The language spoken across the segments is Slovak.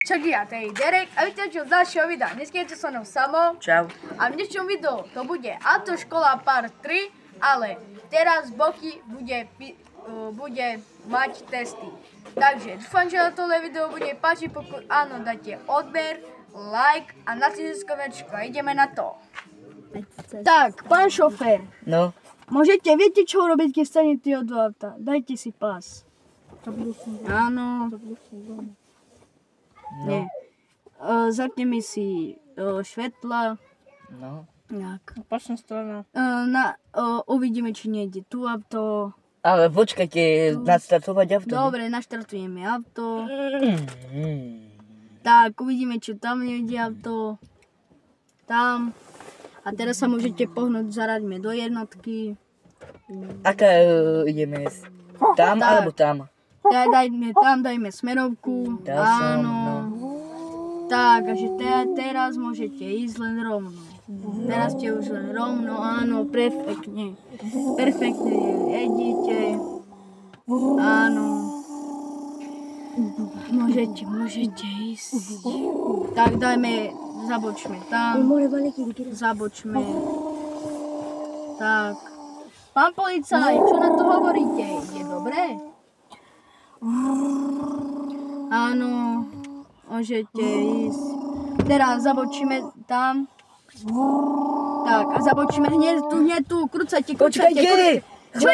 Čaky, ja to je Derek a vítajte z ďalšieho videa. Dneska je to so mnou Samo. Čau. A v dnešnom videu to bude Autoškola part 3, ale teraz Boky bude mať testy. Takže dúfam, že toto video bude páčiť, pokud áno, dajte odber, like a nacisnite skonečko a ideme na to. Tak, pán šofér. No. Viete čo robiť, keď stanete od auta? Dajte si pás. Áno. No. Nie. Zapneme si svetla. No. Tak. Opačná strana. Uvidíme, či nejde tu auto. Ale počkajte, nastartovať auto. Dobre, naštartujeme auto. Tak, uvidíme, či tam nejde auto. Tam. A teraz sa môžete pohnúť, zaraďme do jednotky. Aká ideme? Tam Tak. alebo tam? Dajme smerovku. Dal som, Áno. no. Tak, takže teraz môžete ísť len rovno. Teraz ste už len rovno, áno, perfektne. Perfektne jedíte. Áno. Môžete ísť. Tak zabočme tam. Zabočme. Tak. Pán policaj, čo na to hovoríte? Je dobré? Áno, môžete ísť. Teraz zabočíme tam. Tak, a zabočíme hneď tu, krúcajte. Počkajte! Čo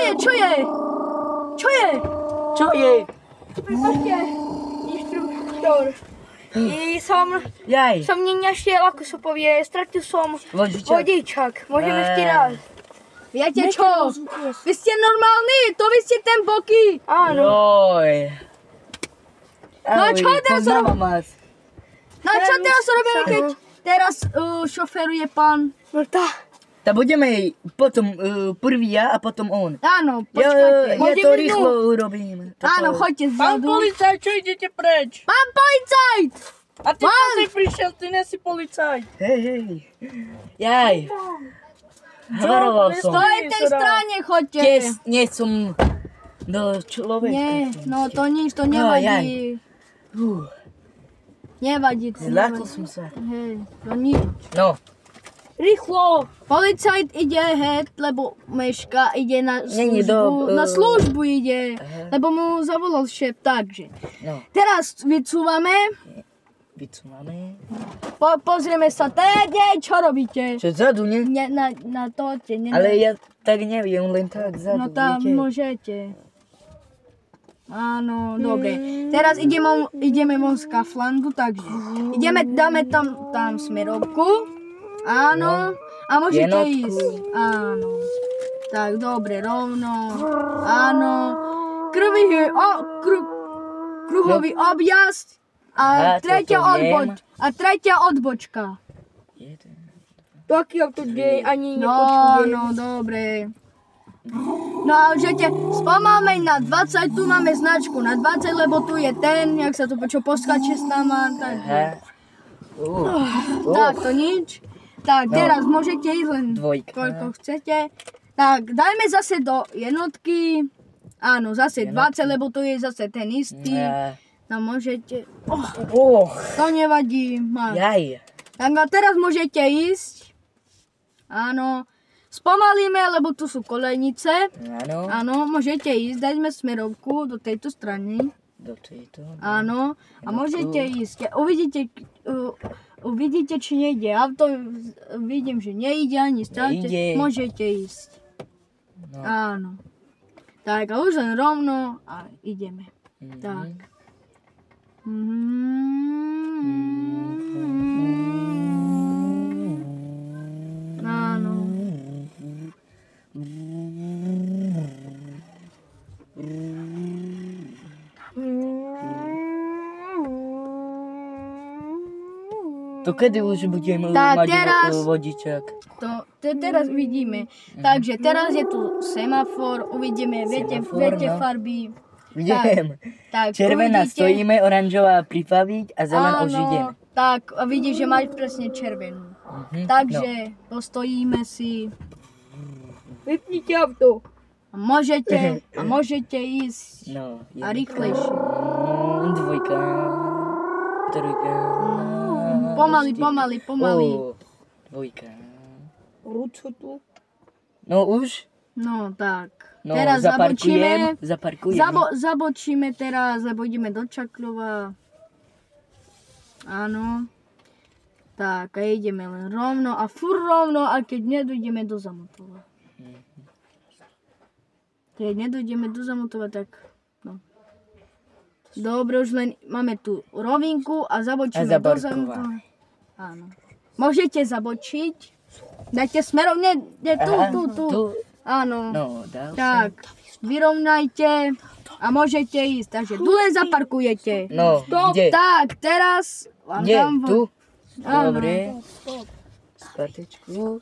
je? Prepačte, inštruktor. Jaj. Som nenašiel, ako sa povie, stratil som Vodičák. vodičak. Môžeme ešte raz. Viete čo? Vy ste normálni, to vy ste ten Boky. Áno. Joj. No a čo teraz Poznávam vás. No a čo teraz robíme, keď teraz šoferuje pán? No tá. Tak budeme potom prvý ja a potom on. Áno, Ja počkajte. to rýchlo urobím. Áno, choďte zadu. Policajt, čo idete preč? Pán policajt! A ty čo si prišiel, ty nesi policajt. Hej. Jaj. Havaroval som. To je tej strane, choďte. Nie som do človeka. Nie, no to nič, to nevadí. Nevadí. Zlákol som sa. Hej, to nič. No. Rýchlo. Policajt ide lebo meška, ide na Není službu, do- na službu ide, lebo mu zavolal šéf, takže. No. Teraz vycúvame, Vycúvame. pozrieme sa, teda, čo robíte? Čo zadu, nie? Na to, Ale ja tak neviem, len tak zadu, No tam viete? môžete. Áno, dobre. Teraz ideme von z Kaflandu, takže dáme tam smerovku. Áno. A môžete Jednotku. ísť. Áno. Tak, dobre, rovno. Áno. Kruhový objazd. A toto viem. tretia odbočka. Taký auto, kde ani No, nepočuje. dobre. No a môžete spomalme na 20, tu máme značku na 20, lebo tu je ten, jak sa to čo poskače s nama. Aha. Tak, to nič. Tak, teraz môžete ísť len Dvojka. koľko chcete. Tak, dajme zase do jednotky. Áno, zase 20, lebo tu je zase ten istý. Tam môžete... To nevadí. Jaj. Tak a teraz môžete ísť. Áno. Spomalíme, lebo tu sú kolejnice. Áno. Áno, môžete ísť. Dajme smerovku do tejto strany. Do tejto. Áno. A môžete ísť. Uvidíte, či nejde auto. Vidím, že nejde ani státe. Nejde. Môžete ísť. No. Áno. Tak a už len rovno a ideme. Tak. Áno. To kedy už budeme Tak, mať teraz- vodičák? Teraz vidíme. Takže teraz je tu semafor, uvidíme, viete Semafor, no. farby. Vidím. Tak, Červená uvidíte. stojíme, oranžová pripraviť a zelená už ideme. Tak, a vidíš, že máš presne červenú. Takže postojíme si. Vypnite auto. A môžete ísť No, a rýchlejšie. Dvojka. trojka. Pomaly. Dvojka. Ruco tu. No už? No tak. No, Teraz zabočíme. Zaparkujem. Zabočíme teraz, lebo ideme do Čaklova. Áno. Tak, a ideme len rovno a furt rovno, a keď nedojdeme do Zamotova. Keď nedojdeme do Zamotova, tak no. Dobre, už len máme tu rovinku a zabočíme do Zamotova. Áno. Môžete zabočiť. Dajte smerom, nie tu. Áno. No, dal Tak, vyrovnajte a môžete ísť. Takže tu len zaparkujete. No, Stop. kde? Tak, teraz vám Kde? dám Tu? Áno. Dobre. Spatečku.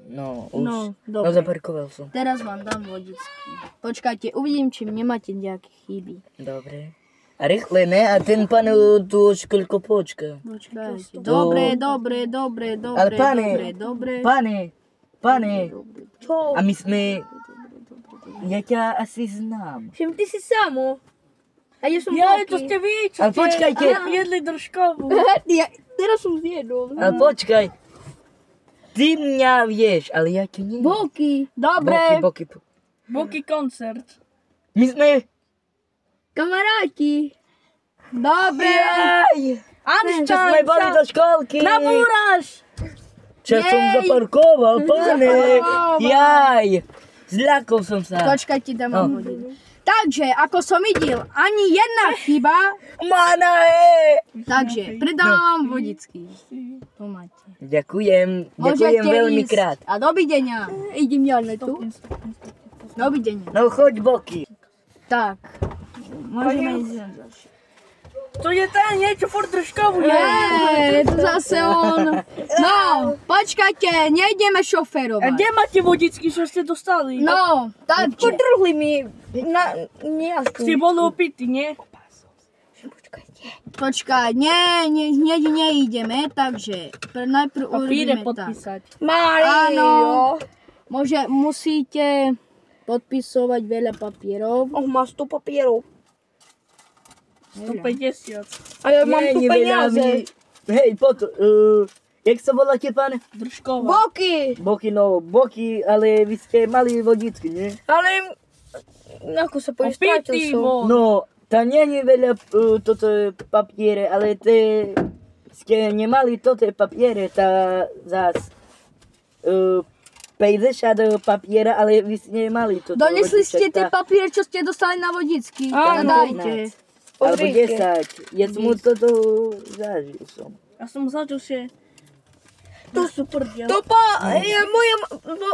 No, už. No, dobre. No, zaparkoval som. Teraz vám dám vodičky. Počkajte, uvidím, či nemáte nejaké chyby. Dobre. A rýchle, ne? A ten pán tu už koľko počka. Počkajte. Dobre. Ale pane. Čo? A my sme... Ja ťa asi znám. Všem ty si samo. A ja som Ja, to Boky. ste vy, čo Ale počkajte. jedli držkovú. Teraz som zjedol. Ale počkaj. Ty mňa vieš, ale ja ťa nie. Boky. Dobre. Boky. Boky koncert. My sme... Kamaráti. Dobre. Čo sme boli do školky. Nabúraš! Čo som Jej. zaparkoval, pane. Jaj. Zľakol som sa. Počkajte, dám vám vodičky. Takže, ako som videl, ani jedna chyba, Mana, takže pridávam vám vodičky. Tu máte. Ďakujem Môžete veľmi ísť. krát. A dovidenia. Idem ja na tu. Dovidenia. No choď boky. Tak. Môžeme ísť. To je ten, niečo furt držkovú. Je to zase on. No, počkajte, nejdeme A šoferovať. kde máte vodičky, čo ste dostali? No, takže. Podrhli mi na nejasku. Ste boli opity, nie? Počkaj, nejdeme, takže najprv Papíre urobíme tak. podpísať. Mario. Musíte podpisovať veľa papierov. Má 100 papierov. 150. A ja mám tu peniaze. Hej, potom, jak sa voláte, pán? Držková. Boky. Boky, ale vy ste mali vodičky, nie? Ale ako sa povie, strátil Opity som. bol. No, tam nie je veľa toto papiere, ale ste nemali toto papiere, tá zás 50 papiera, ale vy ste nemali toto. Donesli ste vodiček, tie papiere, čo ste dostali na vodičky. Áno. Dajte. Alebo Pozrite. 10. Ja som toto zažil som. Ja som zažil, že to sú prdia. To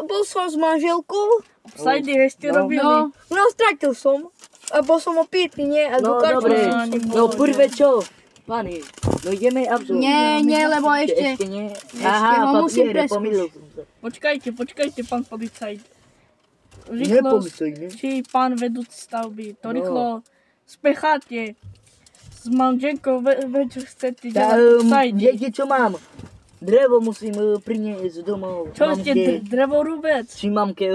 bol som s manželkou. Sajdy ešte robili. No, stratil som. A bol som opitý, nie? A No dokáčil dobre, som. no prvé čo? Pane, no ideme absolútne. Nie, lebo ešte. Ešte nie. ho Aha, musím papiere, preskúšať. pomýlil som sa. Počkajte, pán policajt. Rýchlo, Nepomysluj, ne? či pán vedúci stavby, to No. rýchlo specháte s manželkou, čo chcete Tá, delať, to sajde. viete čo mám? Drevo musím priniesť domov. Čo ste, drevorúbec? Či mamke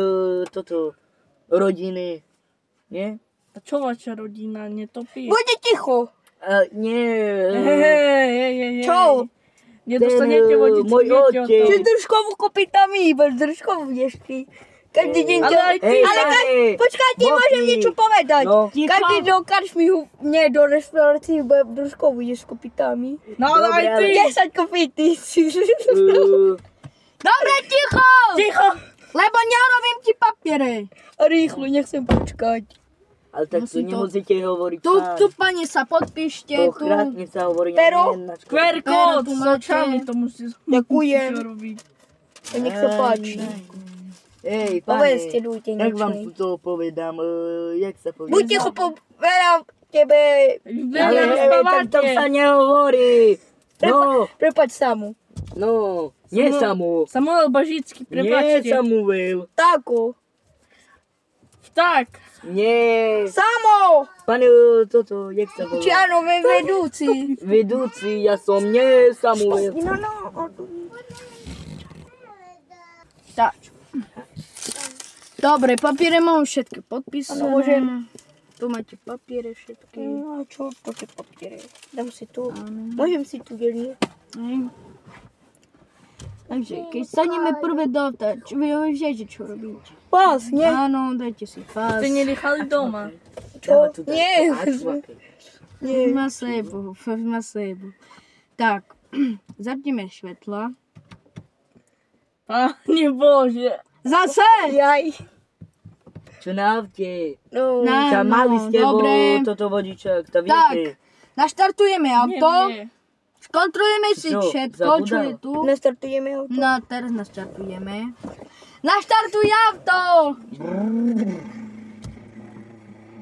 toto, rodiny. Nie? A čo vaša rodina netopí? Buďte ticho. Nie. Hej. Čo? Nedostanete vodičku, môj viete o otec. Či tom. držkovú kopytami, iba držkovú viešky. Každý deň Ale aj ty. Počkajte, Boky. môžem niečo povedať. No. Každý do karčmy, nie do reštaurácií, iba držkovú ješ s kopytami. No ale aj ty. 10 kopyty. Dobre, ticho! Ticho. Lebo nerobím ti papiere. A rýchlo, nechcem počkať. Ale tak to Musí to- nemusíte hovoriť, Tu, pane, sa podpíšte. To Tu. krásne sa hovorí. Pero? QR Pero kód tu s máte. očami, to musí Ďakujem. robiť. A nech sa páči. Ej, Povedzte pane, ľudia jak vám niečo. to povedám, jak sa povie? Buď ticho, povedám tebe. Ale tak to sa nehovorí. No, Prepač Samu. no, nie Samu. Samuel Bažický, Nie prepáčte. Samuel. Tako. Tak. Nie. Samo! Pane, toto, jak sa volá? Či áno, vedúci. Vedúci, ja som nie Samuel. No. Tak. Dobre, papiere mám všetky podpísané. Áno, môžem. tu máte papiere všetky. No a čo to tie papiere? Dám si tu. Môžem si tu deliť. Takže keď sadneme prvé do auta, vy viete čo robiť. Pás, nie? Áno, dajte si pás. Ste nenechali doma. Čo? Nie. Má sebou. Tak, zapneme svetla. Pane Bože. Zase! Jaj. Čo na aute? No. Tam mali s tebou dobre. toto vodičák, to Tak, viete. naštartujeme auto. Nie. Skontrolujeme si Čo, všetko, čo je tu. Nastartujeme auto. No, teraz naštartujeme. Naštartuj auto!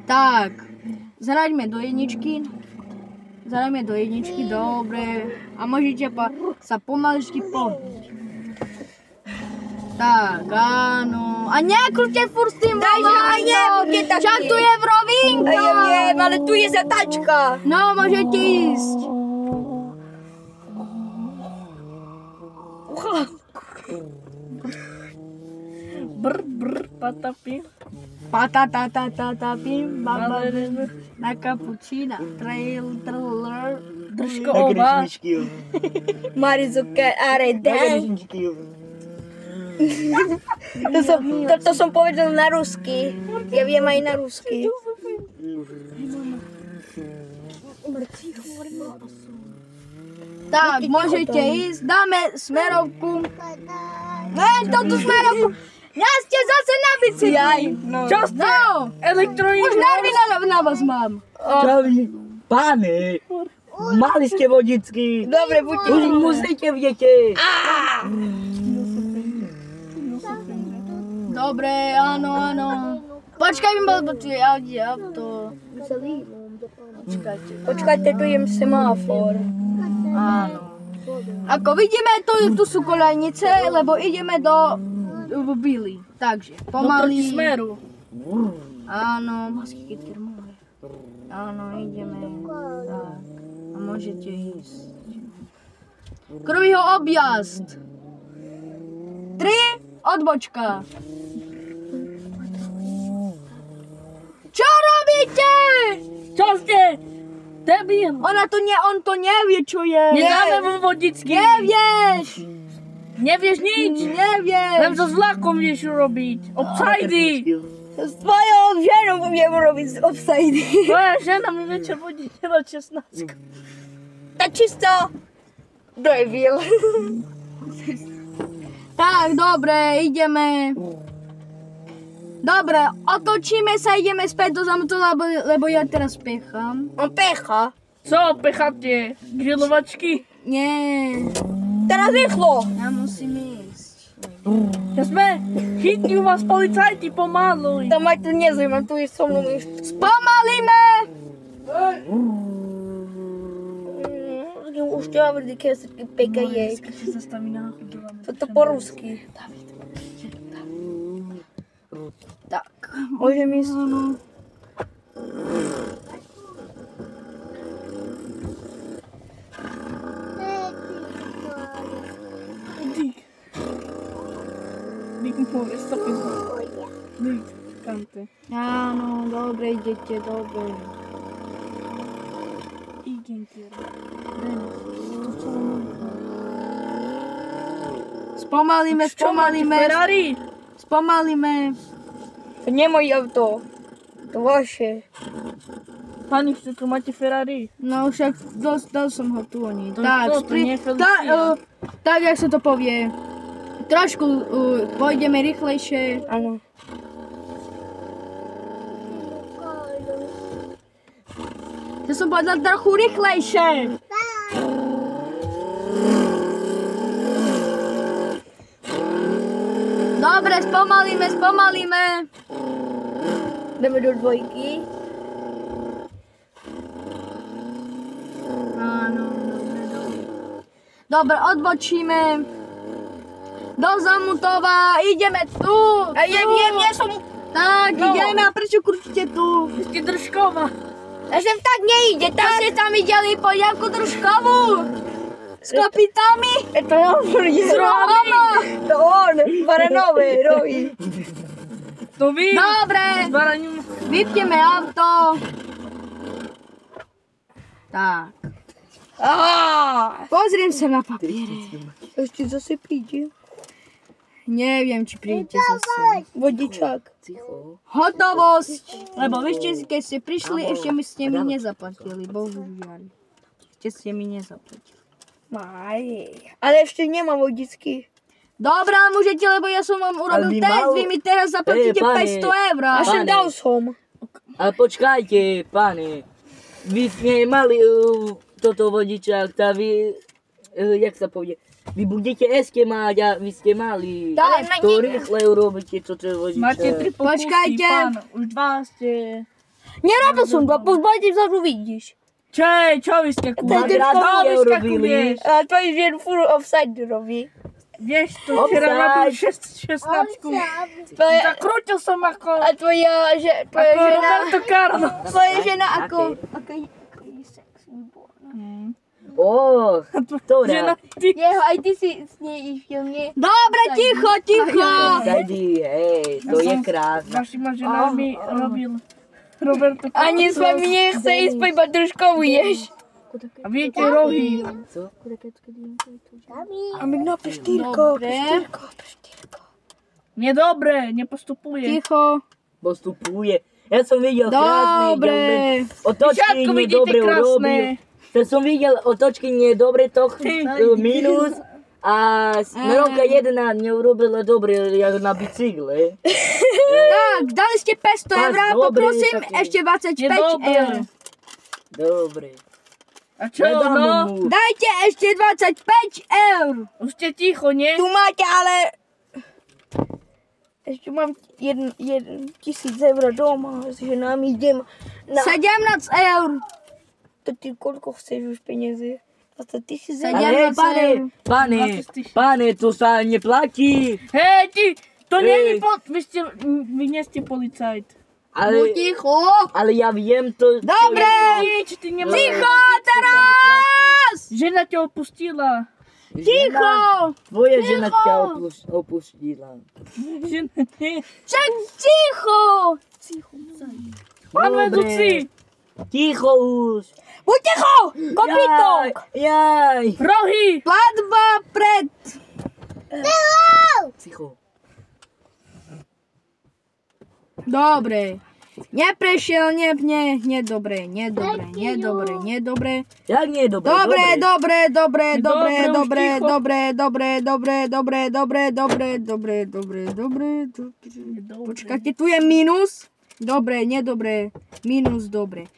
Tak, zaraďme do jedničky. Dobre. A môžete sa pomaličky pohnúť. Tak, áno. A nekrúťte furt s tým volantom. nebuďte taký. Však tu je v A rovinka. ja viem, ale tu je zatačka. No, môžete ísť. Patapim. Patatatatatatapim, baba, na kapučína, trailer. Držko Na oba. gryčničky. Marizuka, are Na dan. gryčničky. To som povedal na rusky. Ja viem aj na rusky. Tak, môžete ísť, dáme smerovku. Toto smerovku. Ja ste zase na bicykli. Jaj, no. Čo ste? No, Elektronik. už nervy na vás mám. Čavi, pane, mali ste vodičky. Dobre, buďte. Už musíte viete. Dobre, áno. Počkaj mi, lebo tu je auto. Počkajte, tu je semafor. Áno. Ako vidíme, tu sú kolejnice, lebo ideme do Bily. Takže, Do proti pomaly. smeru. Áno, masky termové. Áno, ideme. Tak. A môžete ísť. Kruhý objazd. 3, odbočka. Čo robíte? Čo ste? Debil. On to nevie, čo je. Nedáme mu vodičky. Nevieš. Nevieš nič. Len Nevieš. so vlakom vieš robiť. Obsajdy. S tvojou ženou budem robiť z obsajdy. Tvoja žena mi večer vodí na 16. Tak čisto. Devil. Tak, dobre, ideme. Dobre, otočíme sa, ideme späť do zamotu, lebo ja teraz pechám. On pecha. Co, pecháte? Grilovačky? Nie, Teraz rýchlo. ja musím ísť. Ja sme, chytí u vás policajti, pomaluj. Tam aj tu nezaujímam, tu je so mnou ešte. Spomalíme! Už to hovorí, keď sa pekaje. Zastaví náhodou. Toto po rusky. Tak, Môžem ísť. áno. Dík môže, stopím ho. Dík, kante. Áno, dobre, idete, dobre. Igen kier. Spomalíme. Ferrari? Spomalíme. To nie moje auto. To vaše. Pani, tu máte Ferrari. No však dal som ho tu oni. To Tak, čo, to nie je Felicia. tak, jak sa to povie. Trošku pôjdeme rýchlejšie. Áno. Ja som povedal trochu rýchlejšie. Dobre, spomalíme. Ideme do dvojky. Áno, dobre, odbočíme. Do Zamutova, ideme tu. A ja viem, ja som... Tak, ideme, a prečo krúčite tu? Ste držkova. Ja sem tak nejde, Tak tak... ste tam videli polievku družkovú? S kopitami? To on je. S rohama? To on, baranové rohy. To vy. Dobre, Zbaraním. vypneme auto. Tak. Pozriem sa na papiere. Ešte zase príde. Neviem, či prídete zase. Vodičák. Ticho. Hotovosť. Lebo vy ste, keď ste prišli, ešte ste mi nezaplatili. Bohužiaľ. Ešte ste mi nezaplatili. Aj. Ale ešte nemám vodičky. Dobre, môžete, lebo ja som vám urobil Ale vy test. mal- Vy mi teraz zaplatíte pane. 500 eur. A však Pane. dal som. Ale počkajte, pane. Vy ste mali toto vodičák, tá vy, jak sa povie, vy budete ešte mať a vy ste mali. Tak, To rýchle urobíte toto vodičák. Máte 3 pokusy, Počkajte. pán. Už 2 ste... Nerobil som to, pozbajte sa, že vidíš. Čo vy ste Dvakrát kúrili? ste urobili. A to je žien furt offside robí. Vieš, to včera robil 16. To je, Zakrútil som ako... a tvoja Ako žena, Roberto Carlos. tvoja žena ako je sexy. Ó, Žena, ktorá? ty. Jeho, aj ty si s nej v filme. Dobre, ticho, ticho. Zajdi, hej, to je krásne. Vašima ženami robil Roberto Carlos. Ani s vami nechce ísť po iba držkovú ješ. A viete rohy. Co? A mi na pštýrko. Dobre. Nedobre, nepostupuje. Ticho. Postupuje. Ja som videl krásne, Dobre. otočky Všetko vidíte nedobre krásne. urobil. To som videl otočky nedobre, to minus. A smerovka jedna neurobila dobre, jak na bicykle. Tak, dali ste 500 eur, Tak, dobre, poprosím tak je. ešte 25 Nedobre. eur. Dobre. A čo, Nedám no? mu. Dajte ešte 25 eur. Už ste ticho, nie? Tu máte, ale... Ešte mám 1 1000 eur doma, s ženami idem na... 17 eur. To ty koľko chceš už peniazy? 20 000 eur? Ale pane, 20 000. pane, to sa neplatí. Hej, ty, to Hej. nie je vy nie ste policajt. Ale, Ticho. ale ja viem to. Dobre. Nič, ty nemáš. Ticho teraz. Žena ťa opustila. Ticho. Tvoja žena ťa opustila. Žena, nie. Čak ticho. Pán vedúci, Ticho už. Buď ticho! Kopítok! Jaj. rohy. Platba pred. Ticho. Dobre. Neprešiel, nedobre. Jak nie je dobre? Dobre. Počkajte, tu je minus. Dobre, nedobre, minus, dobre.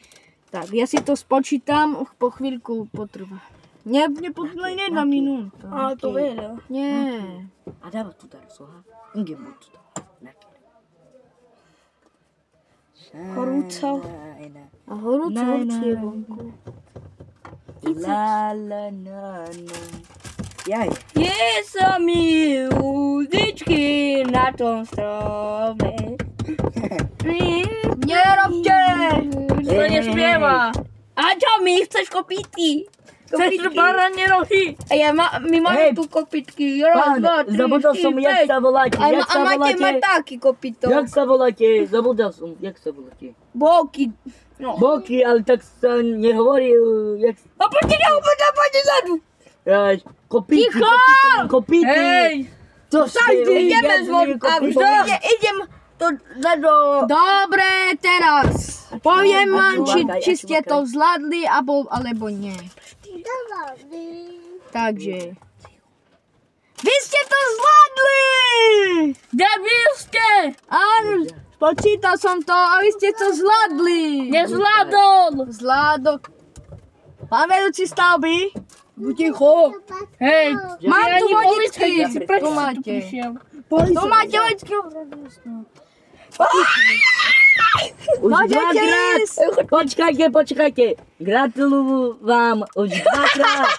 Tak, ja si to spočítam, po chvíľku potrvá. Nie na minútu. A to veľa. Nie. A dáva tu dar soha. Inge buď tu. Horúco. A horúco je vonku. La la na na. Jaj. Je sa mi úzičky na tom strome. Nerobte! To nespieva. A čo mi chceš kopíty? Chceš baranie rohy. A my máme Hej. tu kopitky. Raz, Pán, dva, tri, zabudol som, štyri, jak päť. sa voláte. A Jak sa máte voláte? mať taký kopito. Jak sa voláte? Zabudol som, jak sa voláte? Boky. No. Boky, ale tak sa nehovorí, jak... A poďte na úplne, poďte zadu. Jaj, kopíky, Ticho! kopíky. Hej. To ste Ideme zvon. A idem to do... Dobre, teraz. Poviem vám, či ste čumakaj. to zvládli, alebo nie. Takže. Vy ste to zvládli! Debil ste. Áno, počítal som to a vy ste to zvládli. Nezvládol. Zvládol. Pán vedúci stavby? Buď ticho. Hej. Mám tu Ani vodičky. policajt si prečo Tu si máte. prišiel? Tu máte vodičky. Už Môžete dvakrát. ísť. Počkajte. Gratulujem vám už dvakrát.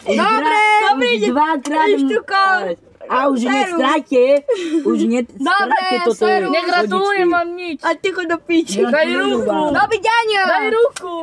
Dobre. Už dvakrát. A už nestráte. Už nestráte toto. seru. Negratulujem vám nič. A ty ho do piči. Daj ruku. Dovidenia. Daj ruku.